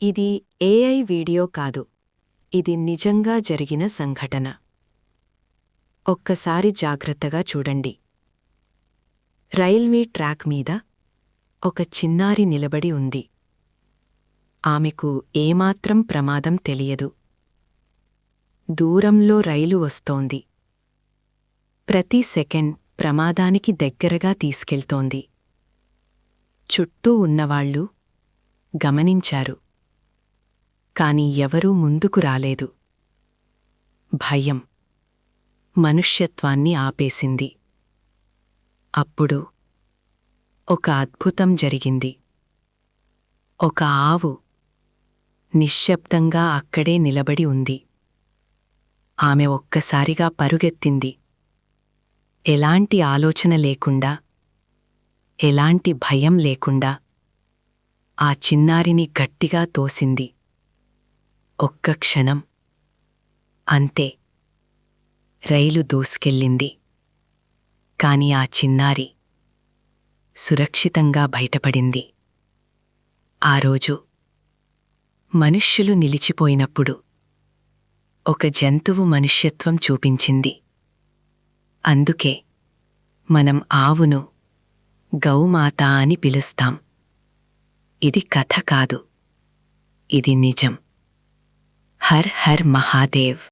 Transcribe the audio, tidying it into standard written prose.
ఇది AI video కాదు. ఇది నిజంగా జరిగిన సంఘటన. ఒక్కసారి జాగ్రత్తగా చూడండి. రైల్వే ట్రాక్ మీద ఒక చిన్నారి నిలబడి ఉంది. ఆమెకు ఏమాత్రం ప్రమాదం తెలియదు. దూరంలో రైలు వస్తోంది. ప్రతి సెకండ్ ప్రమాదానికి దగ్గరగా తీసుకెళ్తోంది. చుట్టూ ఉన్నవాళ్ళు గమనించారు. కాని ఎవరూ ముందుకు రాలేదు. భయం మనుష్యత్వాన్ని ఆపేసింది. అప్పుడు ఒక అద్భుతం జరిగింది. ఒక ఆవు నిశ్శబ్దంగా అక్కడే నిలబడి ఉంది. ఆమె ఒక్కసారిగా పరుగెత్తింది. ఎలాంటి ఆలోచన లేకుండా, ఎలాంటి భయం లేకుండా ఆ చిన్నారిని గట్టిగా తోసింది. ఒక్క క్షణం, అంతే. రైలు దూసుకెళ్ళింది. కాని ఆ చిన్నారి సురక్షితంగా బయటపడింది. ఆ రోజు మనుష్యులు నిలిచిపోయినప్పుడు ఒక జంతువు మనుష్యత్వం చూపించింది. అందుకే మనం ఆవును గౌమాత అని పిలుస్తాం. ఇది కథ కాదు, ఇది నిజం. Her her Mahadev.